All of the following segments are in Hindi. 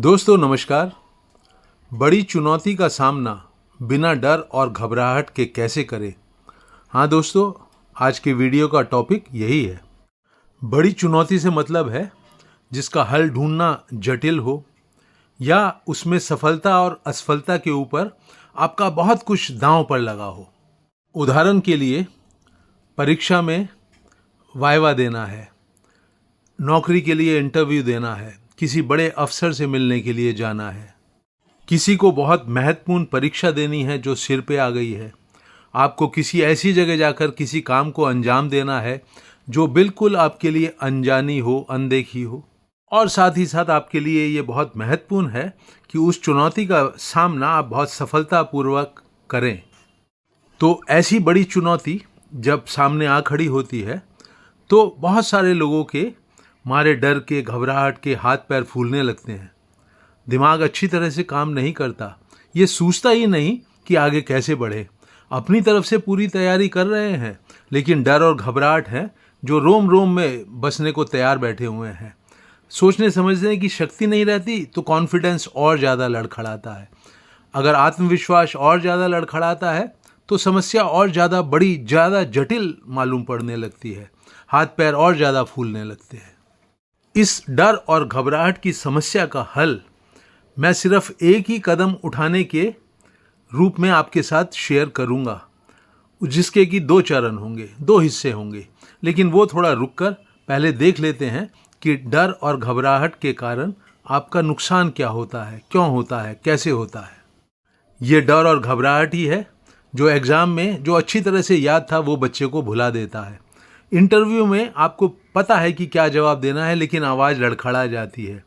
दोस्तों नमस्कार। बड़ी चुनौती का सामना बिना डर और घबराहट के कैसे करें। हाँ दोस्तों, आज के वीडियो का टॉपिक यही है। बड़ी चुनौती से मतलब है जिसका हल ढूंढना जटिल हो या उसमें सफलता और असफलता के ऊपर आपका बहुत कुछ दांव पर लगा हो। उदाहरण के लिए परीक्षा में वाइवा देना है, नौकरी के लिए इंटरव्यू देना है, किसी बड़े अफसर से मिलने के लिए जाना है, किसी को बहुत महत्वपूर्ण परीक्षा देनी है जो सिर पे आ गई है, आपको किसी ऐसी जगह जाकर किसी काम को अंजाम देना है जो बिल्कुल आपके लिए अनजानी हो, अनदेखी हो, और साथ ही साथ आपके लिए ये बहुत महत्वपूर्ण है कि उस चुनौती का सामना आप बहुत सफलतापूर्वक करें। तो ऐसी बड़ी चुनौती जब सामने आ खड़ी होती है तो बहुत सारे लोगों के मारे डर के, घबराहट के हाथ पैर फूलने लगते हैं। दिमाग अच्छी तरह से काम नहीं करता, ये सोचता ही नहीं कि आगे कैसे बढ़े। अपनी तरफ से पूरी तैयारी कर रहे हैं लेकिन डर और घबराहट है जो रोम रोम में बसने को तैयार बैठे हुए हैं। सोचने समझने की शक्ति नहीं रहती तो कॉन्फिडेंस और ज़्यादा लड़खड़ाता है। अगर आत्मविश्वास और ज़्यादा लड़खड़ाता है तो समस्या और ज़्यादा बड़ी, ज़्यादा जटिल मालूम पड़ने लगती है, हाथ पैर और ज़्यादा फूलने लगते हैं। इस डर और घबराहट की समस्या का हल मैं सिर्फ एक ही कदम उठाने के रूप में आपके साथ शेयर करूंगा, जिसके कि 2 चरण होंगे, 2 हिस्से होंगे। लेकिन वो थोड़ा रुककर पहले देख लेते हैं कि डर और घबराहट के कारण आपका नुकसान क्या होता है, क्यों होता है, कैसे होता है। ये डर और घबराहट ही है जो एग्ज़ाम में जो अच्छी तरह से याद था वो बच्चे को भुला देता है। इंटरव्यू में आपको पता है कि क्या जवाब देना है लेकिन आवाज़ लड़खड़ा जाती है,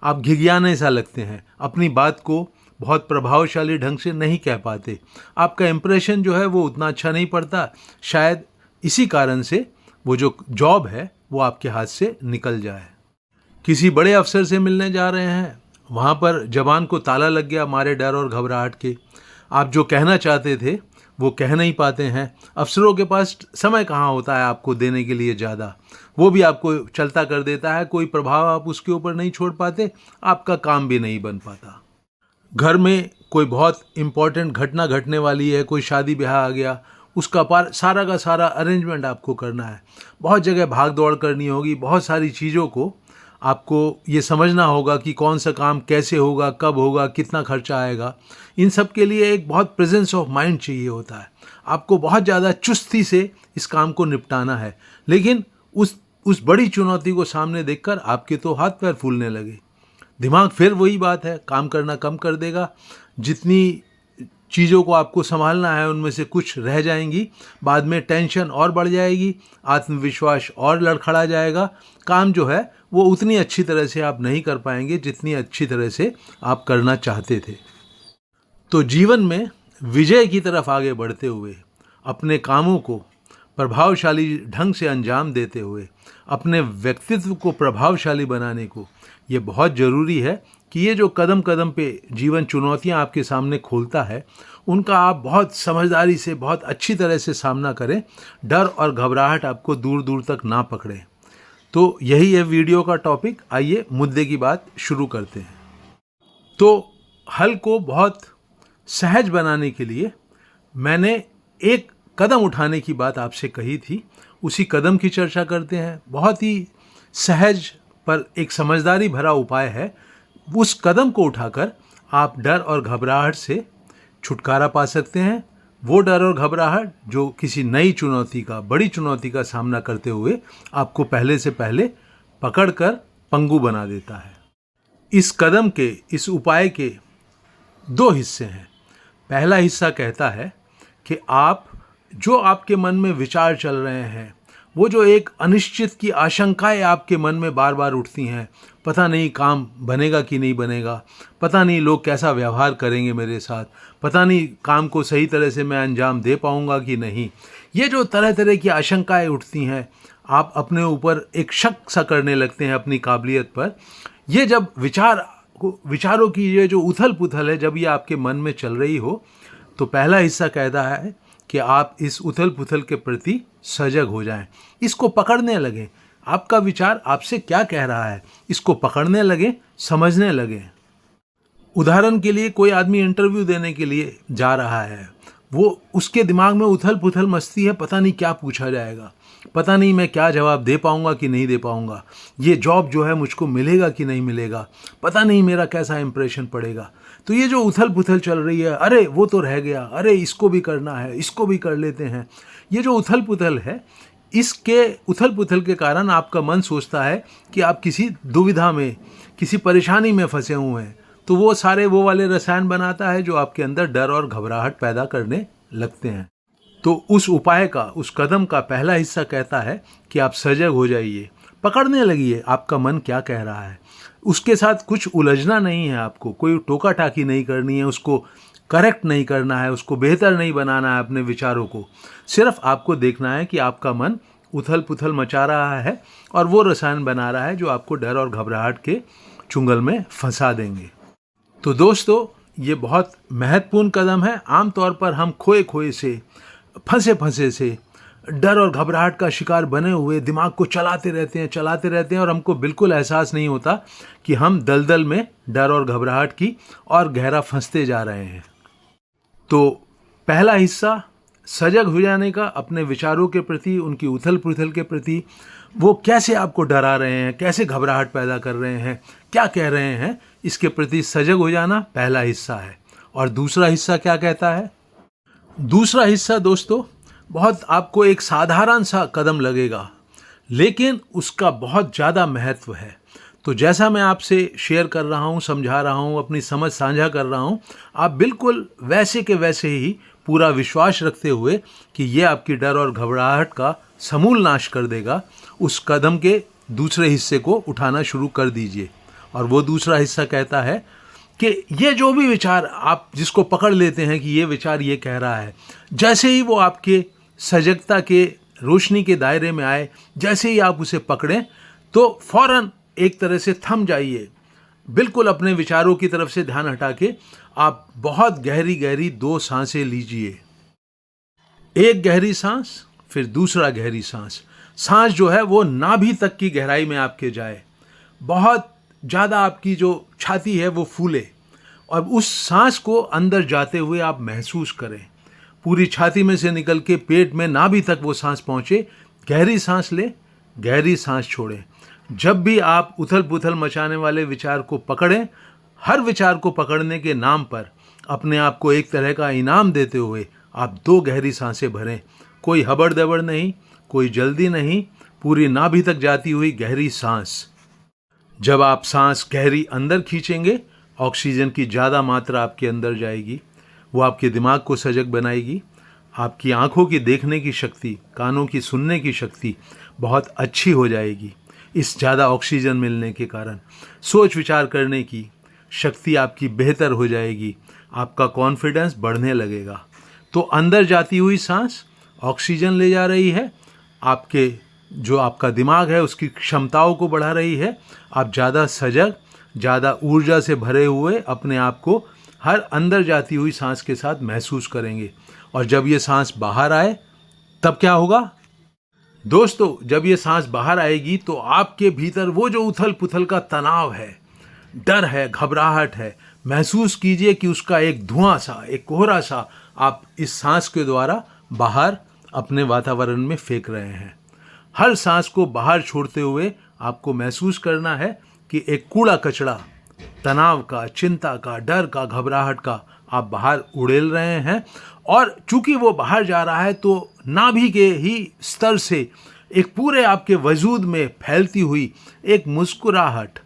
आप घिघियाने सा लगते हैं, अपनी बात को बहुत प्रभावशाली ढंग से नहीं कह पाते, आपका इंप्रेशन जो है वो उतना अच्छा नहीं पड़ता। शायद इसी कारण से वो जो जॉब है वो आपके हाथ से निकल जाए। किसी बड़े अफसर से मिलने जा रहे हैं, वहाँ पर जबान को ताला लग गया मारे डर और घबराहट के। आप जो कहना चाहते थे वो कह नहीं पाते हैं। अफसरों के पास समय कहाँ होता है आपको देने के लिए ज़्यादा, वो भी आपको चलता कर देता है, कोई प्रभाव आप उसके ऊपर नहीं छोड़ पाते, आपका काम भी नहीं बन पाता। घर में कोई बहुत इम्पोर्टेंट घटना घटने वाली है, कोई शादी ब्याह आ गया, उसका सारा का सारा अरेंजमेंट आपको करना है, बहुत जगह भाग दौड़ करनी होगी, बहुत सारी चीज़ों को आपको ये समझना होगा कि कौन सा काम कैसे होगा, कब होगा, कितना खर्चा आएगा। इन सब के लिए एक बहुत प्रेजेंस ऑफ माइंड चाहिए होता है, आपको बहुत ज़्यादा चुस्ती से इस काम को निपटाना है। लेकिन उस बड़ी चुनौती को सामने देखकर आपके तो हाथ पैर फूलने लगे, दिमाग फिर वही बात है, काम करना कम कर देगा। जितनी चीज़ों को आपको संभालना है उनमें से कुछ रह जाएंगी, बाद में टेंशन और बढ़ जाएगी, आत्मविश्वास और लड़खड़ा जाएगा, काम जो है वो उतनी अच्छी तरह से आप नहीं कर पाएंगे जितनी अच्छी तरह से आप करना चाहते थे। तो जीवन में विजय की तरफ आगे बढ़ते हुए, अपने कामों को प्रभावशाली ढंग से अंजाम देते हुए, अपने व्यक्तित्व को प्रभावशाली बनाने को ये बहुत ज़रूरी है कि ये जो कदम कदम पे जीवन चुनौतियां आपके सामने खोलता है उनका आप बहुत समझदारी से, बहुत अच्छी तरह से सामना करें। डर और घबराहट आपको दूर दूर तक ना पकड़े। तो यही है वीडियो का टॉपिक। आइए मुद्दे की बात शुरू करते हैं। तो हल को बहुत सहज बनाने के लिए मैंने एक कदम उठाने की बात आपसे कही थी, उसी कदम की चर्चा करते हैं। बहुत ही सहज पर एक समझदारी भरा उपाय है। उस कदम को उठाकर आप डर और घबराहट से छुटकारा पा सकते हैं। वो डर और घबराहट जो किसी नई चुनौती का, बड़ी चुनौती का सामना करते हुए आपको पहले से पहले पकड़कर पंगु बना देता है। इस कदम के, इस उपाय के 2 हिस्से हैं। पहला हिस्सा कहता है कि आप जो आपके मन में विचार चल रहे हैं, वो जो एक अनिश्चित की आशंकाएं आपके मन में बार बार उठती हैं, पता नहीं काम बनेगा कि नहीं बनेगा, पता नहीं लोग कैसा व्यवहार करेंगे मेरे साथ, पता नहीं काम को सही तरह से मैं अंजाम दे पाऊंगा कि नहीं, ये जो तरह तरह की आशंकाएं उठती हैं, आप अपने ऊपर एक शक सा करने लगते हैं अपनी काबिलियत पर। ये जब विचारों की ये जो उथल पुथल है, जब ये आपके मन में चल रही हो, तो पहला हिस्सा कहता है कि आप इस उथल पुथल के प्रति सजग हो जाएं, इसको पकड़ने लगें। आपका विचार आपसे क्या कह रहा है, इसको पकड़ने लगें, समझने लगें। उदाहरण के लिए कोई आदमी इंटरव्यू देने के लिए जा रहा है, वो उसके दिमाग में उथल पुथल मस्ती है, पता नहीं क्या पूछा जाएगा, पता नहीं मैं क्या जवाब दे पाऊंगा कि नहीं दे पाऊंगा, ये जॉब जो है मुझको मिलेगा कि नहीं मिलेगा, पता नहीं मेरा कैसा इंप्रेशन पड़ेगा। तो ये जो उथल पुथल चल रही है, अरे वो तो रह गया, अरे इसको भी करना है, इसको भी कर लेते हैं, ये जो उथल पुथल है, इसके उथल पुथल के कारण आपका मन सोचता है कि आप किसी दुविधा में, किसी परेशानी में फंसे हुए हैं। तो वो सारे वो वाले रसायन बनाता है जो आपके अंदर डर और घबराहट पैदा करने लगते हैं। तो उस उपाय का, उस कदम का पहला हिस्सा कहता है कि आप सजग हो जाइए, पकड़ने लगिए आपका मन क्या कह रहा है। उसके साथ कुछ उलझना नहीं है, आपको कोई टोका टाकी नहीं करनी है, उसको करेक्ट नहीं करना है, उसको बेहतर नहीं बनाना है अपने विचारों को। सिर्फ आपको देखना है कि आपका मन उथल पुथल मचा रहा है और वो रसायन बना रहा है जो आपको डर और घबराहट के चुंगल में फंसा देंगे। तो दोस्तों, ये बहुत महत्वपूर्ण कदम है। आमतौर पर हम खोए खोए से, फंसे फंसे से, डर और घबराहट का शिकार बने हुए दिमाग को चलाते रहते हैं और हमको बिल्कुल एहसास नहीं होता कि हम दलदल में डर और घबराहट की और गहरा फंसते जा रहे हैं। तो पहला हिस्सा सजग हो जाने का, अपने विचारों के प्रति, उनकी उथल पुथल के प्रति, वो कैसे आपको डरा रहे हैं, कैसे घबराहट पैदा कर रहे हैं, क्या कह रहे हैं, इसके प्रति सजग हो जाना पहला हिस्सा है। और दूसरा हिस्सा क्या कहता है? दूसरा हिस्सा दोस्तों बहुत आपको एक साधारण सा कदम लगेगा, लेकिन उसका बहुत ज़्यादा महत्व है। तो जैसा मैं आपसे शेयर कर रहा हूँ, समझा रहा हूँ, अपनी समझ साझा कर रहा हूँ, आप बिल्कुल वैसे के वैसे ही पूरा विश्वास रखते हुए कि ये आपकी डर और घबराहट का समूल नाश कर देगा, उस कदम के दूसरे हिस्से को उठाना शुरू कर दीजिए। और वो दूसरा हिस्सा कहता है कि ये जो भी विचार आप जिसको पकड़ लेते हैं कि ये विचार ये कह रहा है, जैसे ही वो आपके सजगता के रोशनी के दायरे में आए, जैसे ही आप उसे पकड़ें तो फौरन एक तरह से थम जाइए, बिल्कुल अपने विचारों की तरफ से ध्यान हटा के आप बहुत गहरी गहरी 2 सांसें लीजिए। एक गहरी सांस, फिर दूसरा गहरी सांस। सांस जो है वो नाभि तक की गहराई में आपके जाए, बहुत ज़्यादा आपकी जो छाती है वो फूले, और उस सांस को अंदर जाते हुए आप महसूस करें, पूरी छाती में से निकल के पेट में नाभि तक वो सांस पहुँचे। गहरी सांस लें, गहरी सांस छोड़ें। जब भी आप उथल पुथल मचाने वाले विचार को पकड़ें, हर विचार को पकड़ने के नाम पर अपने आप को एक तरह का इनाम देते हुए आप 2 गहरी सांसें भरें। कोई हबड़ दबड़ नहीं, कोई जल्दी नहीं, पूरी नाभि तक जाती हुई गहरी सांस। जब आप सांस गहरी अंदर खींचेंगे, ऑक्सीजन की ज़्यादा मात्रा आपके अंदर जाएगी, वो आपके दिमाग को सजग बनाएगी। आपकी आंखों की देखने की शक्ति, कानों की सुनने की शक्ति बहुत अच्छी हो जाएगी। इस ज़्यादा ऑक्सीजन मिलने के कारण सोच विचार करने की शक्ति आपकी बेहतर हो जाएगी, आपका कॉन्फिडेंस बढ़ने लगेगा। तो अंदर जाती हुई सांस ऑक्सीजन ले जा रही है, आपके जो आपका दिमाग है उसकी क्षमताओं को बढ़ा रही है। आप ज़्यादा सजग, ज़्यादा ऊर्जा से भरे हुए अपने आप को हर अंदर जाती हुई सांस के साथ महसूस करेंगे। और जब ये सांस बाहर आए तब क्या होगा दोस्तों? जब ये सांस बाहर आएगी तो आपके भीतर वो जो उथल पुथल का तनाव है, डर है, घबराहट है, महसूस कीजिए कि उसका एक धुआं सा, एक कोहरा सा आप इस सांस के द्वारा बाहर अपने वातावरण में फेंक रहे हैं। हर सांस को बाहर छोड़ते हुए आपको महसूस करना है कि एक कूड़ा कचड़ा तनाव का, चिंता का, डर का, घबराहट का आप बाहर उड़ेल रहे हैं। और चूंकि वो बाहर जा रहा है तो नाभि के ही स्तर से एक पूरे आपके वजूद में फैलती हुई एक मुस्कुराहट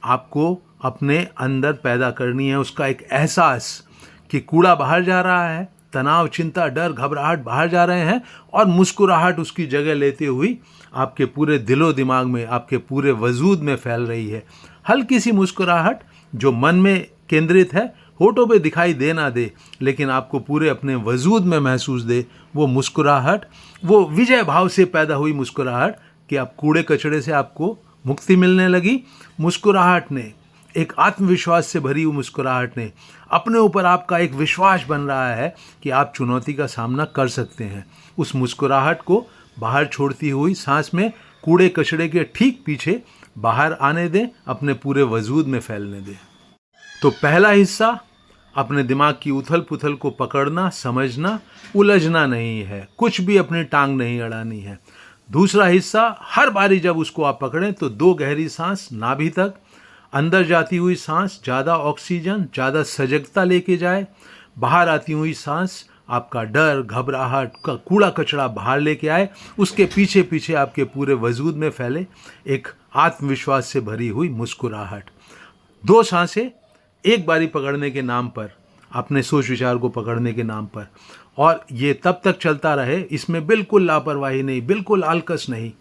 आपको अपने अंदर पैदा करनी है। उसका एक एहसास कि कूड़ा बाहर जा रहा है, तनाव, चिंता, डर, घबराहट बाहर जा रहे हैं, और मुस्कुराहट उसकी जगह लेते हुई आपके पूरे दिलो दिमाग में, आपके पूरे वजूद में फैल रही है। हल्की सी मुस्कुराहट जो मन में केंद्रित है, होठों पे दिखाई दे ना दे, लेकिन आपको पूरे अपने वजूद में महसूस दे। वो मुस्कुराहट, वो विजय भाव से पैदा हुई मुस्कुराहट कि आप कूड़े कचड़े से आपको मुक्ति मिलने लगी। मुस्कुराहट ने, एक आत्मविश्वास से भरी हुई मुस्कुराहट ने, अपने ऊपर आपका एक विश्वास बन रहा है कि आप चुनौती का सामना कर सकते हैं। उस मुस्कुराहट को बाहर छोड़ती हुई सांस में कूड़े कचड़े के ठीक पीछे बाहर आने दें, अपने पूरे वजूद में फैलने दें। तो पहला हिस्सा अपने दिमाग की उथल पुथल को पकड़ना, समझना, उलझना नहीं है, कुछ भी अपनी टांग नहीं अड़ानी है। दूसरा हिस्सा, हर बारी जब उसको आप पकड़ें तो 2 गहरी सांस नाभि तक, अंदर जाती हुई सांस ज़्यादा ऑक्सीजन, ज़्यादा सजगता लेके जाए, बाहर आती हुई सांस आपका डर, घबराहट का कूड़ा कचरा बाहर लेके आए, उसके पीछे पीछे आपके पूरे वजूद में फैले एक आत्मविश्वास से भरी हुई मुस्कुराहट। 2 सांसें एक बारी पकड़ने के नाम पर, अपने सोच विचार को पकड़ने के नाम पर, और ये तब तक चलता रहे, इसमें बिल्कुल लापरवाही नहीं, बिल्कुल आलकस नहीं,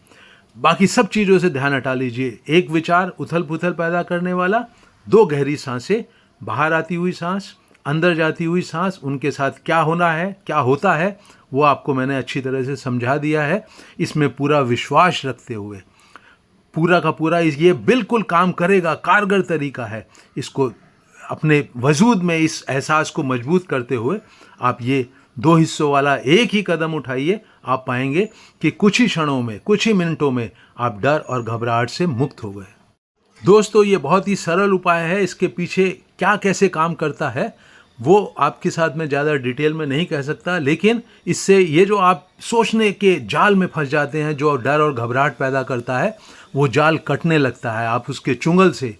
बाकी सब चीज़ों से ध्यान हटा लीजिए। एक विचार उथल पुथल पैदा करने वाला, 2 गहरी सांसें, बाहर आती हुई सांस, अंदर जाती हुई सांस, उनके साथ क्या होना है, क्या होता है, वो आपको मैंने अच्छी तरह से समझा दिया है। इसमें पूरा विश्वास रखते हुए पूरा का पूरा ये बिल्कुल काम करेगा, कारगर तरीका है। इसको अपने वजूद में इस एहसास को मजबूत करते हुए आप ये 2 हिस्सों वाला एक ही कदम उठाइए, आप पाएंगे कि कुछ ही क्षणों में, कुछ ही मिनटों में आप डर और घबराहट से मुक्त हो गए। दोस्तों, ये बहुत ही सरल उपाय है। इसके पीछे क्या कैसे काम करता है वो आपके साथ मैं ज़्यादा डिटेल में नहीं कह सकता, लेकिन इससे ये जो आप सोचने के जाल में फंस जाते हैं, जो डर और घबराहट पैदा करता है, वो जाल कटने लगता है। आप उसके चुंगल से,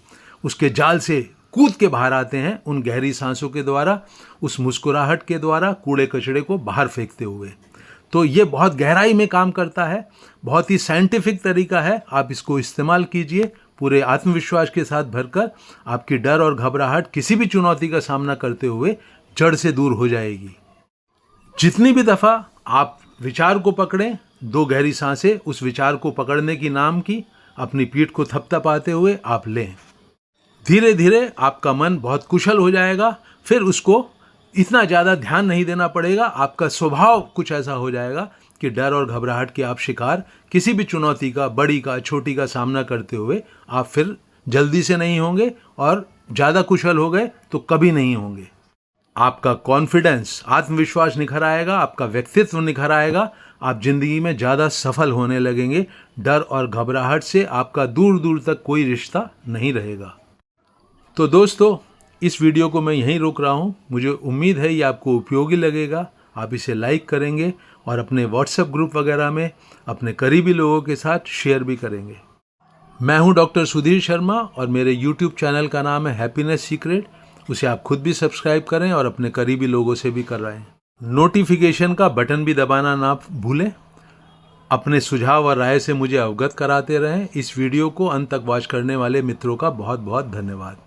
उसके जाल से कूद के बाहर आते हैं, उन गहरी सांसों के द्वारा, उस मुस्कुराहट के द्वारा, कूड़े कचड़े को बाहर फेंकते हुए। तो ये बहुत गहराई में काम करता है, बहुत ही साइंटिफिक तरीका है। आप इसको इस्तेमाल कीजिए पूरे आत्मविश्वास के साथ भरकर, आपकी डर और घबराहट किसी भी चुनौती का सामना करते हुए जड़ से दूर हो जाएगी। जितनी भी दफ़ा आप विचार को पकड़ें, 2 गहरी सांसें उस विचार को पकड़ने की नाम की अपनी पीठ को थपथपाते हुए आप लें। धीरे धीरे आपका मन बहुत कुशल हो जाएगा, फिर उसको इतना ज़्यादा ध्यान नहीं देना पड़ेगा। आपका स्वभाव कुछ ऐसा हो जाएगा कि डर और घबराहट के आप शिकार किसी भी चुनौती का, बड़ी का, छोटी का सामना करते हुए आप फिर जल्दी से नहीं होंगे, और ज़्यादा कुशल हो गए तो कभी नहीं होंगे। आपका कॉन्फिडेंस, आत्मविश्वास निखर आएगा, आपका व्यक्तित्व निखर आएगा, आप जिंदगी में ज़्यादा सफल होने लगेंगे। डर और घबराहट से आपका दूर दूर तक कोई रिश्ता नहीं रहेगा। तो दोस्तों, इस वीडियो को मैं यहीं रोक रहा हूँ। मुझे उम्मीद है ये आपको उपयोगी लगेगा। आप इसे लाइक करेंगे और अपने व्हाट्सएप ग्रुप वगैरह में अपने करीबी लोगों के साथ शेयर भी करेंगे। मैं हूँ डॉक्टर सुधीर शर्मा और मेरे यूट्यूब चैनल का नाम है हैप्पीनेस सीक्रेट। उसे आप खुद भी सब्सक्राइब करें और अपने करीबी लोगों से भी कराएं। नोटिफिकेशन का बटन भी दबाना ना भूलें। अपने सुझाव और राय से मुझे अवगत कराते रहें। इस वीडियो को अंत तक वॉच करने वाले मित्रों का बहुत बहुत धन्यवाद।